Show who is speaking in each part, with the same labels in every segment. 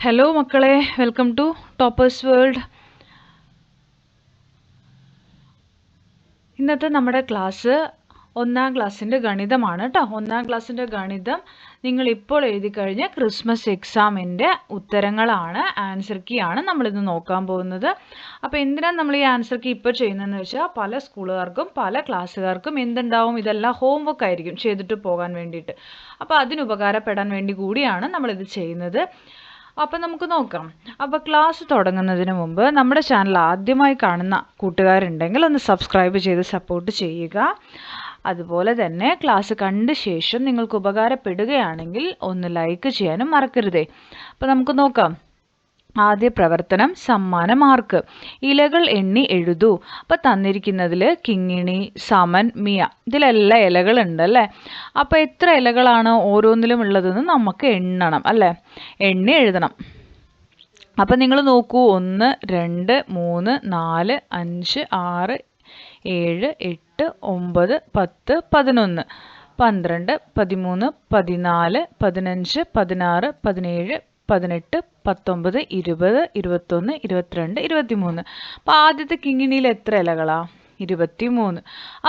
Speaker 1: Hello മക്കളെ, welcome to toppers world. ഇന്നത്തെ നമ്മുടെ ക്ലാസ് 1ാം ക്ലാസ്സിൻ്റെ ഗണിതമാണ് കേട്ടോ. 1ാം ക്ലാസ്സിൻ്റെ ഗണിതം നിങ്ങൾ ഇപ്പോൾ എഴുതി കഴിഞ്ഞ ക്രിസ്മസ് എക്സാമിൻ്റെ ഉത്തരങ്ങളാണ്, ആൻസർ കീ ആണ് നമ്മളിന്ന് നോക്കാൻ പോകുന്നത്. അപ്പോൾ എന്തിനാണ് നമ്മൾ ഈ ആൻസർ കീ ഇപ്പോൾ ചെയ്യുന്നതെന്ന് വെച്ചാൽ പല സ്കൂളുകാർക്കും പല ക്ലാസ്സുകാർക്കും എന്തുണ്ടാവും, ഇതെല്ലാം ഹോംവർക്ക് ആയിരിക്കും ചെയ്തിട്ട് പോകാൻ വേണ്ടിയിട്ട്. അപ്പോൾ അതിന് ഉപകാരപ്പെടാൻ വേണ്ടി കൂടിയാണ് നമ്മളിത് ചെയ്യുന്നത്. അപ്പം നമുക്ക് നോക്കാം. അപ്പോൾ ക്ലാസ് തുടങ്ങുന്നതിന് മുമ്പ് നമ്മുടെ ചാനൽ ആദ്യമായി കാണുന്ന കൂട്ടുകാരുണ്ടെങ്കിൽ ഒന്ന് സബ്സ്ക്രൈബ് ചെയ്ത് സപ്പോർട്ട് ചെയ്യുക. അതുപോലെ തന്നെ ക്ലാസ് കണ്ട ശേഷം നിങ്ങൾക്ക് ഉപകാരപ്പെടുകയാണെങ്കിൽ ഒന്ന് ലൈക്ക് ചെയ്യാനും മറക്കരുതേ. അപ്പോൾ നമുക്ക് നോക്കാം. ആദ്യ പ്രവർത്തനം സമ്മാന മാർക്ക്. ഇലകൾ എണ്ണി എഴുതൂ. അപ്പം തന്നിരിക്കുന്നതിൽ കിങ്ങിണി, സമൻ, മിയ, ഇതിലെല്ലാം ഇലകളുണ്ട് അല്ലേ. അപ്പം എത്ര ഇലകളാണ് ഓരോന്നിലും ഉള്ളതെന്ന് നമുക്ക് എണ്ണണം അല്ലേ, എണ്ണി എഴുതണം. അപ്പം നിങ്ങൾ നോക്കൂ, 1, 2, 3, 4, 5, 6, 7, 8, 9, 10, 11, 12, 13, 14, 15, 16, 17, 18, 19, 20, 21, 22, 23. അപ്പോൾ ആദ്യത്തെ കിങ്ങിണിയിൽ എത്ര ഇലകളാ? 23.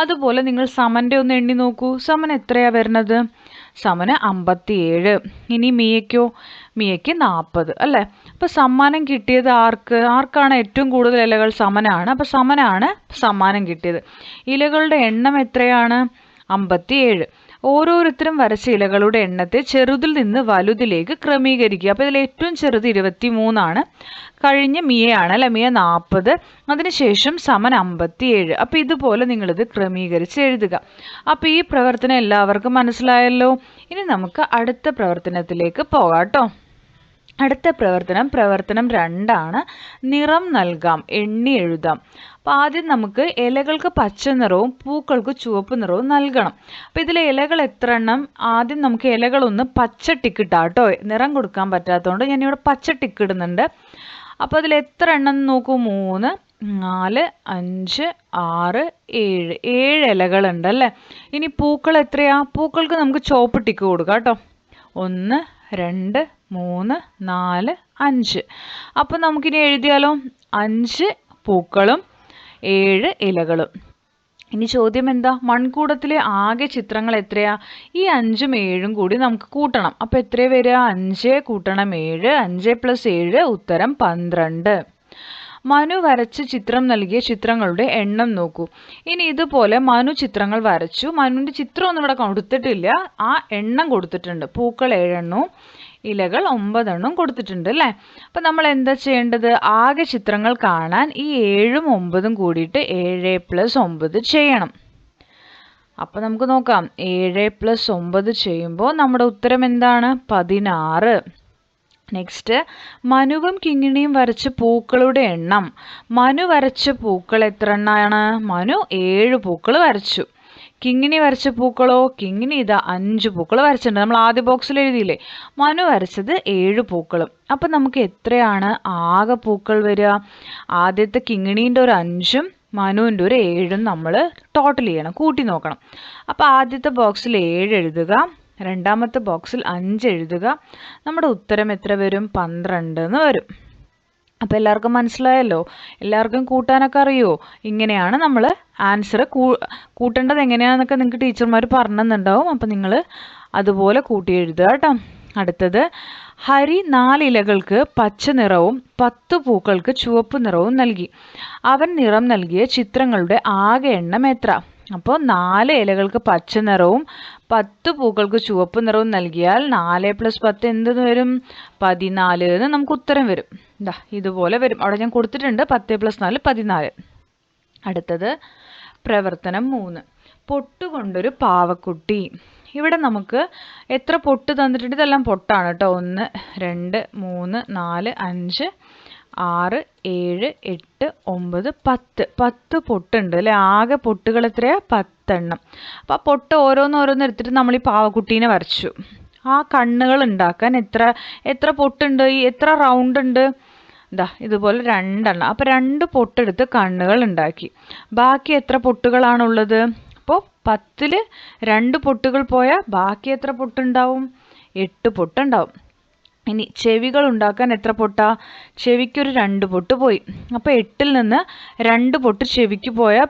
Speaker 1: അതുപോലെ നിങ്ങൾ സമൻ്റെ ഒന്ന് എണ്ണി നോക്കൂ. സമൻ എത്രയാണ് വരുന്നത്? സമന് 57. ഇനി മിയയ്ക്കോ? മിയയ്ക്ക് 40 അല്ലേ. അപ്പോൾ സമ്മാനം കിട്ടിയത് ആർക്കാണ് ഏറ്റവും കൂടുതൽ ഇലകൾ? സമനാണ്. അപ്പോൾ സമനാണ് സമ്മാനം കിട്ടിയത്. ഇലകളുടെ എണ്ണം എത്രയാണ്? 57. ഓരോരുത്തരും വരച്ച ഇലകളുടെ എണ്ണത്തെ ചെറുതിൽ നിന്ന് വലുതിലേക്ക് ക്രമീകരിക്കുക. അപ്പോൾ ഇതിൽ ഏറ്റവും ചെറുത് 23 കഴിഞ്ഞ മിയയാണ് അല്ലെ, മിയ 40, അതിനുശേഷം സമൻ 57. അപ്പോൾ ഇതുപോലെ നിങ്ങളിത് ക്രമീകരിച്ച് എഴുതുക. അപ്പോൾ ഈ പ്രവർത്തനം എല്ലാവർക്കും മനസ്സിലായല്ലോ. ഇനി നമുക്ക് അടുത്ത പ്രവർത്തനത്തിലേക്ക് പോകാം കേട്ടോ. അടുത്ത പ്രവർത്തനം 2 നിറം നൽകാം, എണ്ണി എഴുതാം. അപ്പോൾ ആദ്യം നമുക്ക് ഇലകൾക്ക് പച്ച നിറവും പൂക്കൾക്ക് ചുവപ്പ് നിറവും നൽകണം. അപ്പോൾ ഇതിലെ ഇലകൾ എത്ര എണ്ണം? ആദ്യം നമുക്ക് ഇലകളൊന്ന് പച്ച ടിക്കിട്ടാം കേട്ടോ. നിറം കൊടുക്കാൻ പറ്റാത്തതുകൊണ്ട് ഞാനിവിടെ പച്ച ടിക്ക് ഇടുന്നുണ്ട്. അപ്പോൾ അതിൽ എത്ര എണ്ണം നോക്കൂ? 3, 4, 5, 6, 7. 7 ഇലകളുണ്ട് അല്ലേ. ഇനി പൂക്കൾ എത്രയാ? പൂക്കൾക്ക് നമുക്ക് ചുവപ്പ് ടിക്ക് കൊടുക്കാം കേട്ടോ. 1, 2, 3, 4, 5. അപ്പോൾ നമുക്കിനി എഴുതിയാലോ? 5 പൂക്കളും 7 ഇലകളും. ഇനി ചോദ്യം എന്താ? മൺകൂടത്തിലെ ആകെ ചിത്രങ്ങൾ എത്രയാ? ഈ 5ഉം 7ഉം കൂടി നമുക്ക് കൂട്ടണം. അപ്പോൾ എത്രയാ വരിക? 5 കൂട്ടണം 7, 5 + 7, ഉത്തരം 12. മനു വരച്ച് ചിത്രം നൽകിയ ചിത്രങ്ങളുടെ എണ്ണം നോക്കൂ. ഇനി ഇതുപോലെ മനു ചിത്രങ്ങൾ വരച്ചു. മനുവിൻ്റെ ചിത്രം ഒന്നും ഇവിടെ കൊടുത്തിട്ടില്ല, ആ എണ്ണം കൊടുത്തിട്ടുണ്ട്. പൂക്കൾ 7 എണ്ണവും ഇലകൾ 9 എണ്ണവും കൊടുത്തിട്ടുണ്ട് അല്ലേ. അപ്പം നമ്മൾ എന്താ ചെയ്യേണ്ടത്? ആകെ ചിത്രങ്ങൾ കാണാൻ ഈ 7ഉം 9ഉം കൂടിയിട്ട് 7 + 9 ചെയ്യണം. അപ്പം നമുക്ക് നോക്കാം. 7 + 9 ചെയ്യുമ്പോൾ നമ്മുടെ ഉത്തരം എന്താണ്? 16. നെക്സ്റ്റ്, മനുവും കിങ്ങിണിയും വരച്ച പൂക്കളുടെ എണ്ണം. മനു വരച്ച പൂക്കൾ എത്ര എണ്ണമാണ്? മനു 7 പൂക്കൾ വരച്ചു. കിങ്ങിണി വരച്ച പൂക്കളോ? കിങ്ങിണി ഇതാ 5 പൂക്കൾ വരച്ചിട്ടുണ്ട്. നമ്മൾ ആദ്യ ബോക്സിൽ എഴുതിയില്ലേ, മനു വരച്ചത് 7 പൂക്കളും. അപ്പം നമുക്ക് എത്രയാണ് ആകെ പൂക്കൾ വരിക? ആദ്യത്തെ കിങ്ങിണീൻ്റെ ഒരു 5ഉം മനുവിൻ്റെ ഒരു 7ഉം നമ്മൾ ടോട്ടൽ ചെയ്യണം, കൂട്ടി നോക്കണം. അപ്പോൾ ആദ്യത്തെ ബോക്സിൽ 7 എഴുതുക, രണ്ടാമത്തെ ബോക്സിൽ 5 എഴുതുക. നമ്മുടെ ഉത്തരം എത്ര വരും? 12 എന്ന് വരും. അപ്പോൾ എല്ലാവർക്കും മനസ്സിലായല്ലോ. എല്ലാവർക്കും കൂട്ടാനൊക്കെ അറിയുമോ? ഇങ്ങനെയാണ് നമ്മൾ ആൻസർ കൂട്ടേണ്ടത് എങ്ങനെയാണെന്നൊക്കെ നിങ്ങൾക്ക് ടീച്ചർമാർ പറഞ്ഞെന്നുണ്ടാവും. അപ്പം നിങ്ങൾ അതുപോലെ കൂട്ടി എഴുതുക കേട്ടോ. അടുത്തത്, ഹരി 4 ഇലകൾക്ക് പച്ച നിറവും 10 പൂക്കൾക്ക് ചുവപ്പ് നിറവും നൽകി. അവൻ നിറം നൽകിയ ചിത്രങ്ങളുടെ ആകെ എണ്ണം എത്ര? അപ്പോൾ 4 ഇലകൾക്ക് പച്ച നിറവും 10 പൂക്കൾക്ക് ചുവപ്പ് നിറവും നൽകിയാൽ 4 + 10 എന്തെന്ന് വരും? 14 എന്ന് നമുക്ക് ഉത്തരം വരും. ഇതാ ഇതുപോലെ വരും. അവിടെ ഞാൻ കൊടുത്തിട്ടുണ്ട് 10 + 4 14. അടുത്തത് പ്രവർത്തനം 3 പൊട്ടുകൊണ്ടൊരു പാവക്കുട്ടി. ഇവിടെ നമുക്ക് എത്ര പൊട്ട് തന്നിട്ടുണ്ട്? ഇതെല്ലാം പൊട്ടാണ് കേട്ടോ. 1, 2, 3, 4, 5, 6, 7, 8, 9, 10. 10 പൊട്ടുണ്ട് അല്ലേ. ആകെ പൊട്ടുകൾ എത്രയാ? 10 എണ്ണം. അപ്പോൾ ആ പൊട്ട് ഓരോന്നോരോന്ന് എടുത്തിട്ട് നമ്മൾ ഈ പാവക്കുട്ടീനെ വരച്ചു. ആ കണ്ണുകൾ ഉണ്ടാക്കാൻ എത്ര പൊട്ടുണ്ട്? എത്ര റൗണ്ട് ഉണ്ട്? ഇതാ ഇതുപോലെ 2 എണ്ണം. അപ്പോൾ 2 പൊട്ടെടുത്ത് കണ്ണുകൾ ഉണ്ടാക്കി. ബാക്കി എത്ര പൊട്ടുകളാണുള്ളത്? അപ്പോൾ 10ൽ 2 പൊട്ടുകൾ പോയാൽ ബാക്കി എത്ര പൊട്ടുണ്ടാവും? 8 പൊട്ടുണ്ടാവും. ഇനി ചെവികൾ ഉണ്ടാക്കാൻ എത്ര പൊട്ടാ? ചെവിക്കൊരു 2 പൊട്ട് പോയി. അപ്പോൾ 8-ൽ നിന്ന് 2 പൊട്ട് ചെവിക്ക് പോയാൽ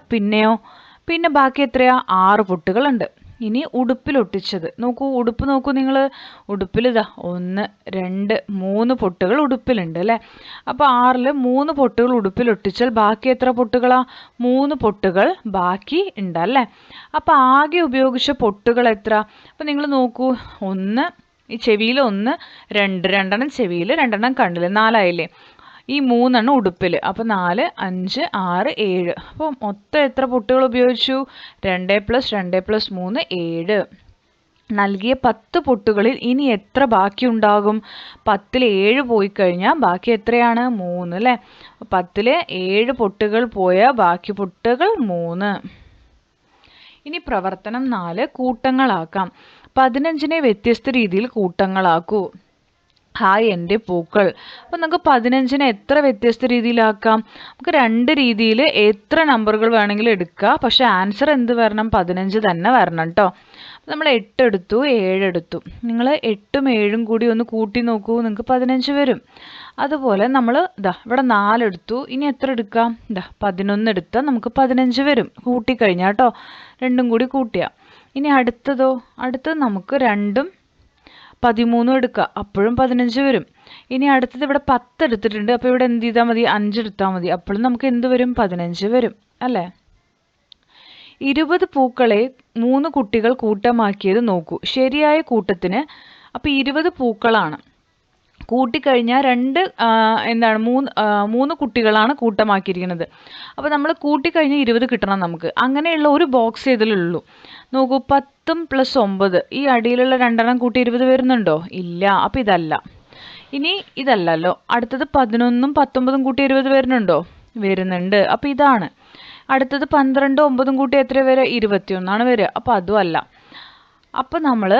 Speaker 1: പിന്നെ ബാക്കി എത്രയാ? 6 പൊട്ടുകളുണ്ട്. ഇനി ഉടുപ്പിലൊട്ടിച്ചത് നോക്കൂ, ഉടുപ്പ് നോക്കൂ നിങ്ങൾ. ഉടുപ്പിലിതാ 1, 2, 3 പൊട്ടുകൾ ഉടുപ്പിലുണ്ട് അല്ലേ. അപ്പോൾ 6-ൽ 3 പൊട്ടുകൾ ഉടുപ്പിലൊട്ടിച്ചാൽ ബാക്കി എത്ര പൊട്ടുകളാ? 3 പൊട്ടുകൾ ബാക്കി ഉണ്ടല്ലേ. അപ്പോൾ ആകെ ഉപയോഗിച്ച പൊട്ടുകൾ എത്ര? അപ്പോൾ നിങ്ങൾ നോക്കൂ, 1 ഈ ചെവിയിൽ 1, 2, 2 ചെവിയിൽ, 2 കണ്ണിൽ, 4 ആയില്ലേ. ഈ 3 ഉടുപ്പിൽ. അപ്പോൾ 4, 5, 6, 7. അപ്പോൾ മൊത്തം എത്ര പൊട്ടുകൾ ഉപയോഗിച്ചു? 2 + 2 + 3 7. നൽകിയ 10 പൊട്ടുകളിൽ ഇനി എത്ര ബാക്കി ഉണ്ടാകും? 10-ൽ 7 പോയി കഴിഞ്ഞാൽ ബാക്കി എത്രയാണ്? 3 അല്ലേ. 10-ൽ 7 പൊട്ടുകൾ പോയാൽ ബാക്കി പൊട്ടുകൾ 3. ഇനി പ്രവർത്തനം 4 കൂട്ടങ്ങളാക്കാം. 15-നെ വ്യത്യസ്ത രീതിയിൽ കൂട്ടങ്ങളാക്കൂ. ഹായ് എൻ്റെ പൂക്കൾ. അപ്പോൾ നമുക്ക് 15-നെ എത്ര വ്യത്യസ്ത രീതിയിലാക്കാം? നമുക്ക് 2 രീതിയിൽ എത്ര നമ്പറുകൾ വേണമെങ്കിലും എടുക്കാം. പക്ഷേ ആൻസർ എന്ത് വരണം? 15 തന്നെ വരണം കേട്ടോ. നമ്മൾ 8 എടുത്തു, 7 എടുത്തു. നിങ്ങൾ 8ഉം 7ഉം കൂടി ഒന്ന് കൂട്ടി നോക്കൂ, നിങ്ങൾക്ക് 15 വരും. അതുപോലെ നമ്മൾ ഇവിടെ 4 എടുത്തു. ഇനി എത്ര എടുക്കാം? 11 എടുത്താൽ നമുക്ക് 15 വരും. കൂട്ടിക്കഴിഞ്ഞാൽ കേട്ടോ, 2ഉം കൂടി കൂട്ടിയാൽ. ഇനി അടുത്തത് നമുക്ക് 2ഉം 13 എടുക്കുക, അപ്പോഴും 15 വരും. ഇനി അടുത്തത് ഇവിടെ 10 എടുത്തിട്ടുണ്ട്. അപ്പോൾ ഇവിടെ എന്ത് ചെയ്താൽ മതി? 5 എടുത്താൽ മതി. അപ്പോഴും നമുക്ക് എന്ത് വരും? 15 വരും അല്ലേ. 20 പൂക്കളെ 3 കുട്ടികൾ കൂട്ടമാക്കിയത് നോക്കൂ. ശരിയായ കൂട്ടത്തിന് അപ്പോൾ 20 പൂക്കളാണ്. കൂട്ടിക്കഴിഞ്ഞാൽ 3 കുട്ടികളാണ് കൂട്ടമാക്കിയിരിക്കുന്നത്. അപ്പോൾ നമ്മൾ കൂട്ടിക്കഴിഞ്ഞാൽ 20 കിട്ടണം നമുക്ക്. അങ്ങനെയുള്ള ഒരു ബോക്സ് ഇതിലുള്ളൂ. നോക്കൂ, 10 + 9. ഈ അടിയിലുള്ള 2 കൂട്ടി 20 വരുന്നുണ്ടോ? ഇല്ല. അപ്പോൾ ഇതല്ല. ഇനി ഇതല്ലല്ലോ. അടുത്തത് 11ഉം 19ഉം കൂട്ടി 20 വരുന്നുണ്ടോ? വരുന്നുണ്ട്. അപ്പോൾ ഇതാണ്. അടുത്തത് 12, 9ഉം കൂട്ടി എത്ര വരെ? 21 വരിക. അപ്പോൾ അതും അല്ല. അപ്പോൾ നമ്മൾ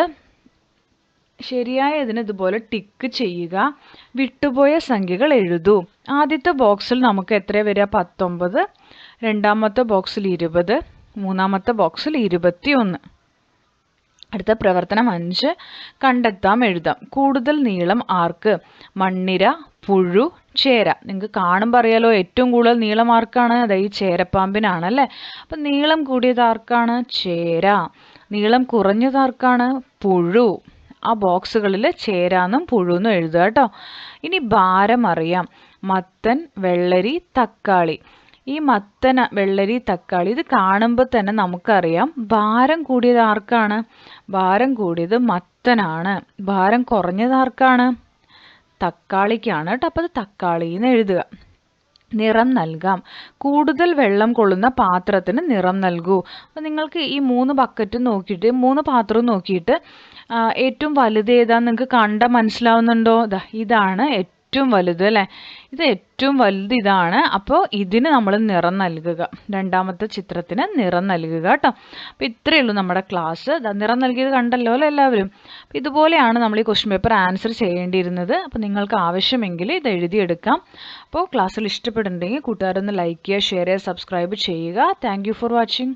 Speaker 1: ശരിയായതിന് ഇതുപോലെ ടിക്ക് ചെയ്യുക. വിട്ടുപോയ സംഖ്യകൾ എഴുതൂ. ആദ്യത്തെ ബോക്സിൽ നമുക്ക് എത്ര വരിക? 19. രണ്ടാമത്തെ ബോക്സിൽ 20. മൂന്നാമത്തെ ബോക്സിൽ 21. അടുത്ത പ്രവർത്തനം 5 കണ്ടെത്താം, എഴുതാം. കൂടുതൽ നീളം ആർക്ക്? മണ്ണിര, പുഴു, ചേര. നിങ്ങൾക്ക് കാണുമ്പോൾ അറിയാലോ ഏറ്റവും കൂടുതൽ നീളം ആർക്കാണ്? ഈ ചേരപ്പാമ്പിനാണല്ലേ. അപ്പം നീളം കൂടിയത് ആർക്കാണ്? ചേര. നീളം കുറഞ്ഞത് ആർക്കാണ്? പുഴു. ആ ബോക്സുകളിൽ ചേരാന്നും പുഴുന്നും എഴുതുക കേട്ടോ. ഇനി ഭാരം അറിയാം. മത്തൻ, വെള്ളരി, തക്കാളി. ഈ മത്തൻ, വെള്ളരി, തക്കാളി ഇത് കാണുമ്പോൾ തന്നെ നമുക്കറിയാം ഭാരം കൂടിയത് ആർക്കാണ്? ഭാരം കൂടിയത് മത്തനാണ്. ഭാരം കുറഞ്ഞത് ആർക്കാണ്? തക്കാളിക്കാണ് കേട്ടോ. അപ്പോൾ അത് തക്കാളി എന്ന് എഴുതുക. നിറം നൽകാം. കൂടുതൽ വെള്ളം കൊള്ളുന്ന പാത്രത്തിന് നിറം നൽകൂ. അപ്പോൾ നിങ്ങൾക്ക് ഈ 3 ബക്കറ്റും നോക്കിയിട്ട് 3 പാത്രവും നോക്കിയിട്ട് ഏറ്റവും വലുത് ഏതാന്ന് നിങ്ങൾക്ക് കണ്ടാൽ മനസ്സിലാവുന്നുണ്ടോ? ഇതാണ് ഏറ്റവും വലുത് അല്ലേ. ഇത് ഏറ്റവും വലുത് ഇതാണ്. അപ്പോൾ ഇതിന് നമ്മൾ നിറം നൽകുക. രണ്ടാമത്തെ ചിത്രത്തിന് നിറം നൽകുക കേട്ടോ. അപ്പോൾ ഇത്രയേ ഉള്ളൂ നമ്മുടെ ക്ലാസ്. നിറം നൽകിയത് കണ്ടല്ലോ അല്ലേ എല്ലാവരും. അപ്പോൾ ഇതുപോലെയാണ് നമ്മൾ ഈ ക്വസ്റ്റ്യൻ പേപ്പർ ആൻസർ ചെയ്യേണ്ടിയിരുന്നത്. അപ്പോൾ നിങ്ങൾക്ക് ആവശ്യമെങ്കിൽ ഇത് എഴുതിയെടുക്കാം. അപ്പോൾ ക്ലാസ്സിൽ ഇഷ്ടപ്പെടുന്നുണ്ടെങ്കിൽ കൂട്ടുകാരൊന്ന് ലൈക്ക് ചെയ്യുക, ഷെയർ ചെയ്യുക, സബ്സ്ക്രൈബ് ചെയ്യുക. Thank you for watching.